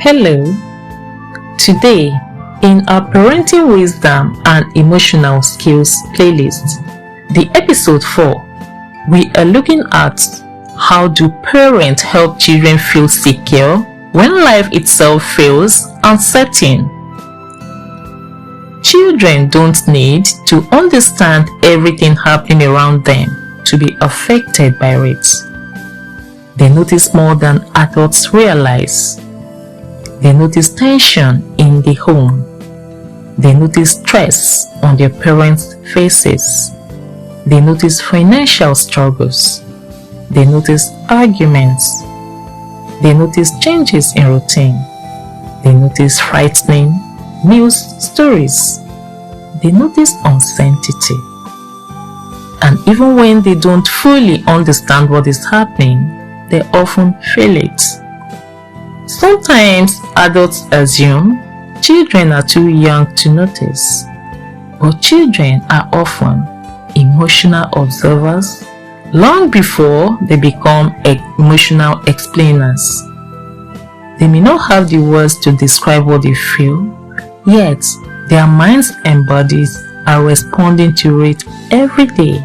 Hello. Today, in our Parenting Wisdom and Emotional Skills playlist, the episode 4, we are looking at how do parents help children feel secure when life itself feels uncertain. Children don't need to understand everything happening around them to be affected by it. They notice more than adults realize. They notice tension in the home. They notice stress on their parents' faces. They notice financial struggles. They notice arguments. They notice changes in routine. They notice frightening news stories. They notice uncertainty. And even when they don't fully understand what is happening, they often feel it. Sometimes adults assume children are too young to notice, but children are often emotional observers long before they become emotional explainers. They may not have the words to describe what they feel, yet their minds and bodies are responding to it every day.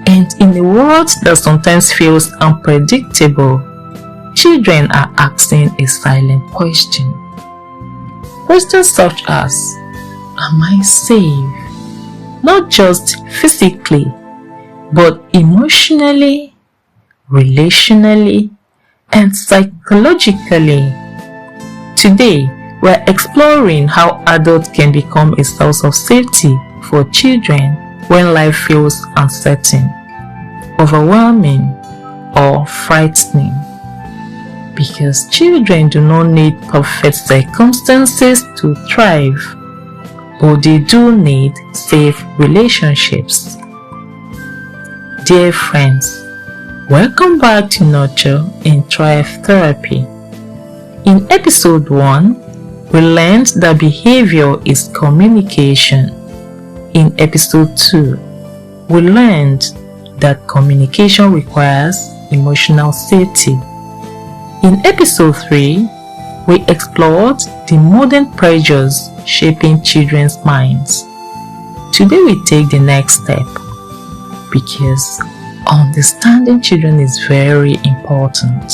And in a world that sometimes feels unpredictable, children are asking a silent question. Questions such as, am I safe? Not just physically, but emotionally, relationally, and psychologically. Today, we're exploring how adults can become a source of safety for children when life feels uncertain, overwhelming, or frightening. Because children do not need perfect circumstances to thrive, but they do need safe relationships. Dear friends, welcome back to Nurture and Thrive Therapy. In episode 1, we learned that behavior is communication. In episode 2, we learned that communication requires emotional safety. In episode 3, we explored the modern pressures shaping children's minds. Today we take the next step, because understanding children is very important.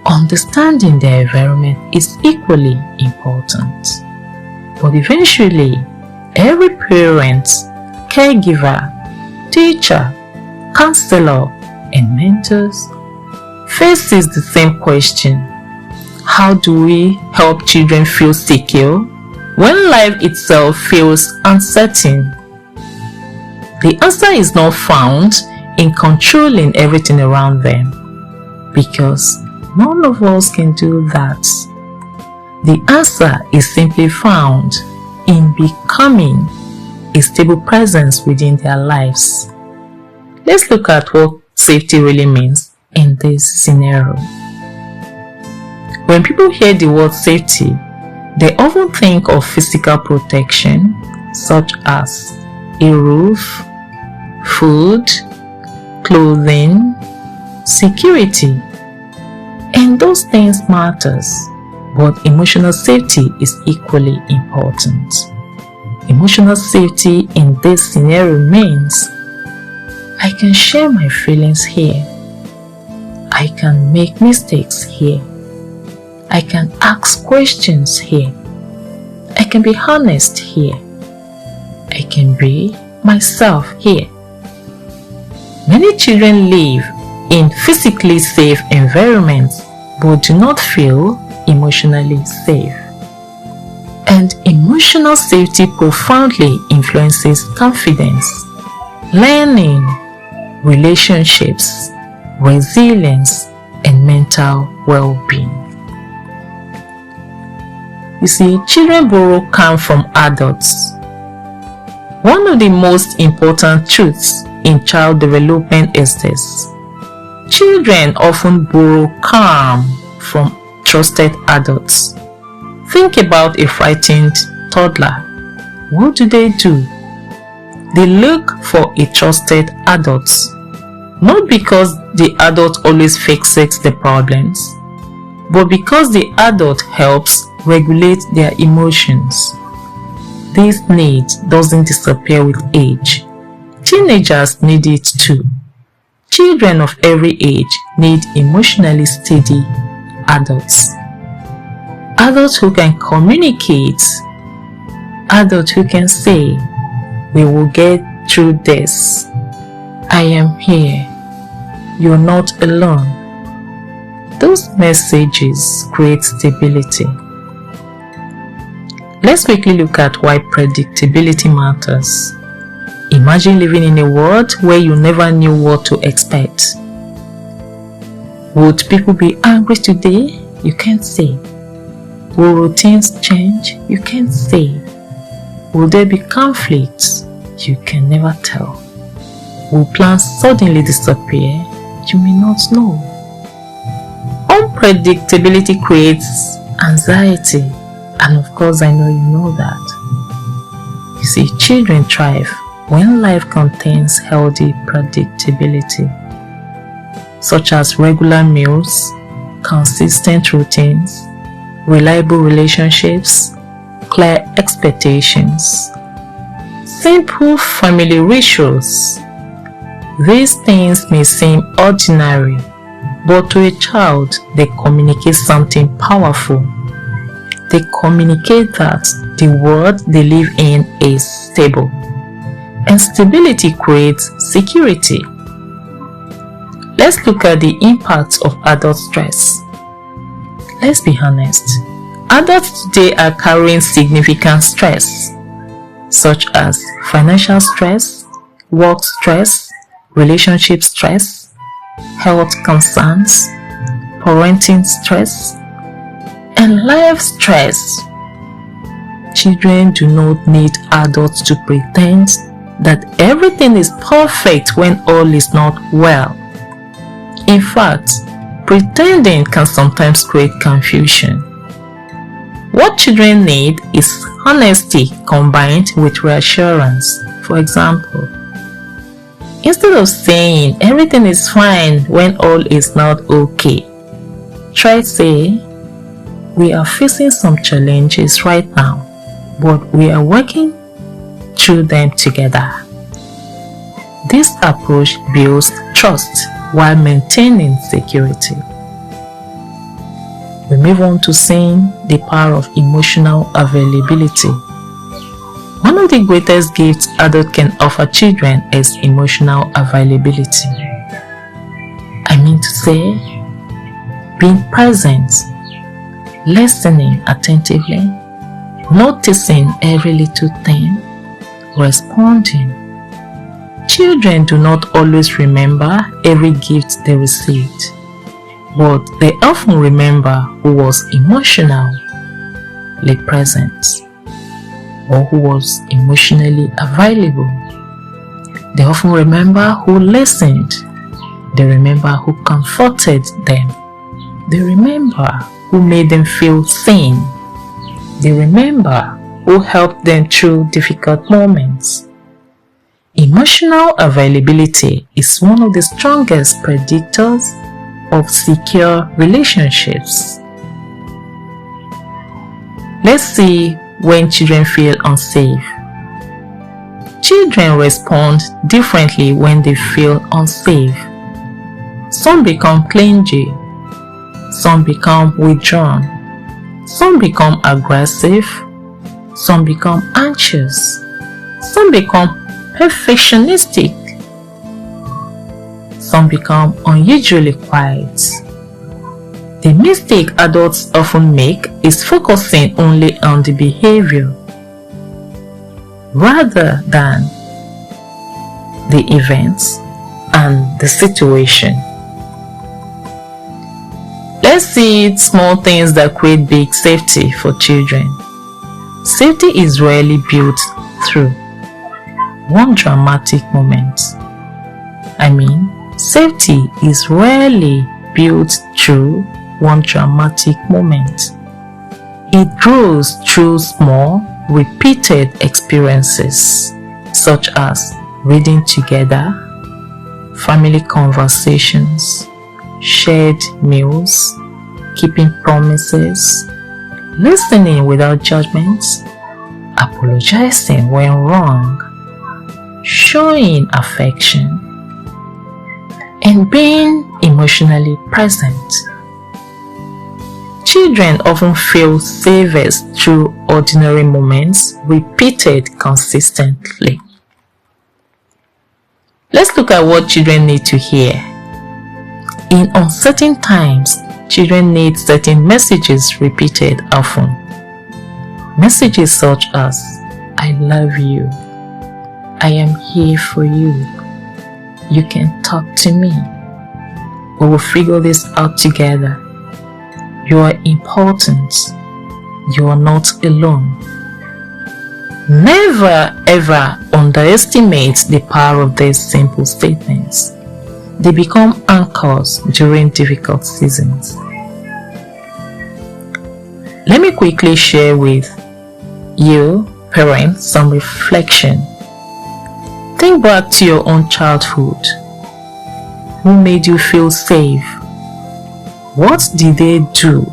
Understanding their environment is equally important. But eventually, every parent, caregiver, teacher, counselor, and mentors faces the same question. How do we help children feel secure when life itself feels uncertain? The answer is not found in controlling everything around them, because none of us can do that. The answer is simply found in becoming a stable presence within their lives. Let's look at what safety really means in this scenario. When people hear the word safety, they often think of physical protection, such as a roof, food, clothing, security. And those things matters, but emotional safety is equally important. Emotional safety in this scenario means I can share my feelings here. I can make mistakes here. I can ask questions here. I can be honest here. I can be myself here. Many children live in physically safe environments but do not feel emotionally safe. And emotional safety profoundly influences confidence, learning, relationships, resilience, and mental well-being. You see, children borrow calm from adults. One of the most important truths in child development is this: children often borrow calm from trusted adults. Think about a frightened toddler. What do? They look for a trusted adult. Not because the adult always fixes the problems, but because the adult helps regulate their emotions. This need doesn't disappear with age. Teenagers need it too. Children of every age need emotionally steady adults. Adults who can communicate. Adults who can say, "We will get through this. I am here. You're not alone." Those messages create stability. Let's quickly look at why predictability matters. Imagine living in a world where you never knew what to expect. Would people be angry today? You can't say. Will routines change? You can't say. Will there be conflicts? You can never tell. Will plans suddenly disappear? You may not know. Unpredictability creates anxiety, and of course I know you know that. You see, children thrive when life contains healthy predictability, such as regular meals, consistent routines, reliable relationships, clear expectations, simple family rituals. These things may seem ordinary, but to a child, they communicate something powerful. They communicate that the world they live in is stable, and stability creates security. Let's look at the impact of adult stress. Let's be honest. Adults today are carrying significant stress, such as financial stress, work stress, relationship stress, health concerns, parenting stress, and life stress. Children do not need adults to pretend that everything is perfect when all is not well. In fact, pretending can sometimes create confusion. What children need is honesty combined with reassurance. For example, instead of saying everything is fine when all is not okay, try say, "We are facing some challenges right now, but we are working through them together." This approach builds trust while maintaining security. We move on to seeing the power of emotional availability. One of the greatest gifts adults can offer children is emotional availability. I mean to say, being present, listening attentively, noticing every little thing, responding. Children do not always remember every gift they received, but they often remember who was emotionally present or who was emotionally available. They often remember who listened. They remember who comforted them. They remember who made them feel seen. They remember who helped them through difficult moments. Emotional availability is one of the strongest predictors of secure relationships. Let's see when children feel unsafe. Children respond differently when they feel unsafe. Some become clingy, some become withdrawn, some become aggressive, some become anxious, some become perfectionistic, some become unusually quiet. The mistake adults often make is focusing only on the behavior rather than the events and the situation. Let's see small things that create big safety for children. Safety is rarely built through one dramatic moment. Safety is rarely built through one dramatic moment. It grows through small, repeated experiences, such as reading together, family conversations, shared meals, keeping promises, listening without judgments, apologizing when wrong, showing affection, and being emotionally present. Children often feel safest through ordinary moments repeated consistently. Let's look at what children need to hear. In uncertain times, children need certain messages repeated often. Messages such as, "I love you," "I am here for you," "You can talk to me," "We will figure this out together," "You are important," "You are not alone." Never ever underestimate the power of these simple statements. They become anchors during difficult seasons. Let me quickly share with you, parents, some reflection. Think back to your own childhood. Who made you feel safe? What did they do?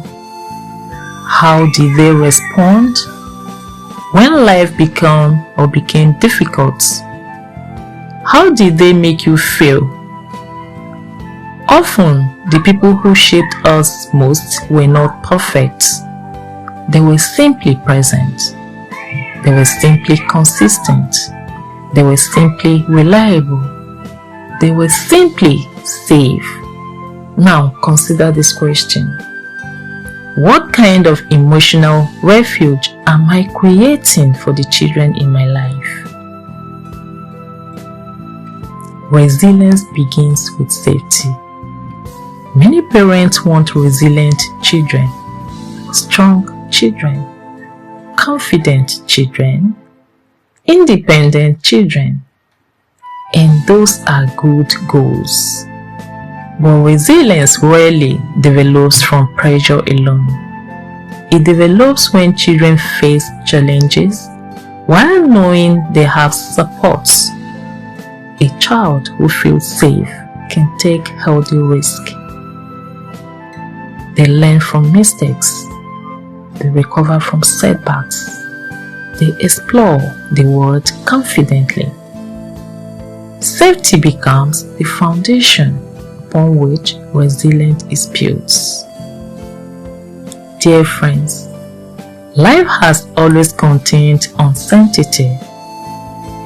How did they respond? When life became difficult, how did they make you feel? Often, the people who shaped us most were not perfect. They were simply present. They were simply consistent. They were simply reliable. They were simply safe. Now consider this question. What kind of emotional refuge am I creating for the children in my life? Resilience begins with safety. Many parents want resilient children, strong children, confident children, independent children, and those are good goals. But resilience rarely develops from pressure alone. It develops when children face challenges while knowing they have support. A child who feels safe can take healthy risks. They learn from mistakes. They recover from setbacks. They explore the world confidently. Safety becomes the foundation upon which resilience is built. Dear friends, life has always contained uncertainty.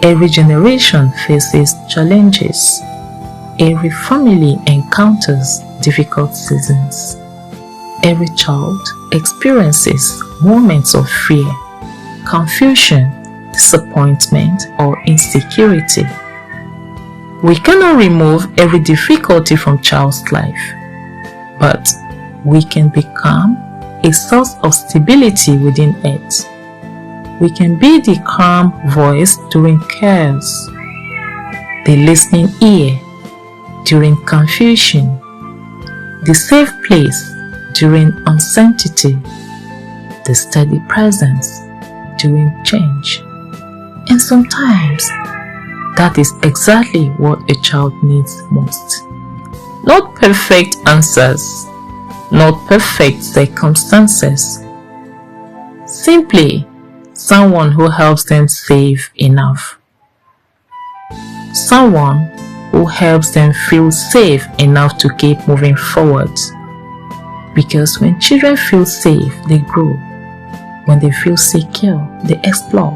Every generation faces challenges. Every family encounters difficult seasons. Every child experiences moments of fear, confusion, disappointment, or insecurity. We cannot remove every difficulty from child's life, but we can become a source of stability within it. We can be the calm voice during chaos, the listening ear during confusion, the safe place during uncertainty, the steady presence during change. And sometimes that is exactly what a child needs most. Not perfect answers, not perfect circumstances. Simply someone who helps them save enough. Someone who helps them feel safe enough to keep moving forward. Because when children feel safe, they grow. When they feel secure, they explore.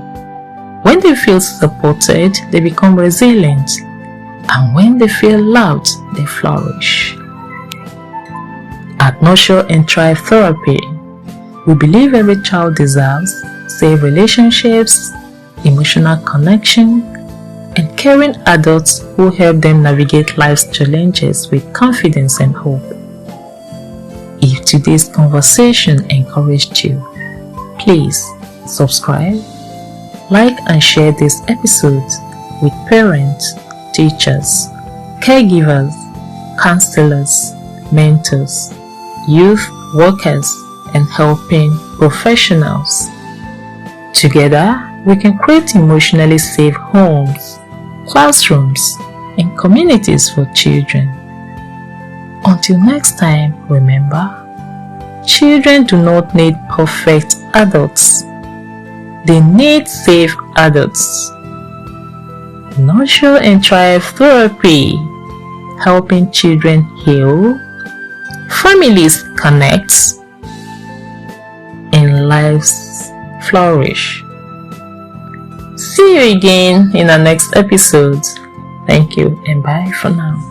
When they feel supported, they become resilient. And when they feel loved, they flourish. At Nurture and Thrive Therapy, we believe every child deserves safe relationships, emotional connection, and caring adults who help them navigate life's challenges with confidence and hope. If today's conversation encouraged you, please subscribe, like and share this episode with parents, teachers, caregivers, counselors, mentors, youth workers, and helping professionals. Together, we can create emotionally safe homes, classrooms, and communities for children. Until next time, remember, Children do not need perfect adults. They need safe adults. Nurture and Thrive Therapy, helping children heal, families connect, and lives flourish. See you again in our next episode. Thank you and bye for now.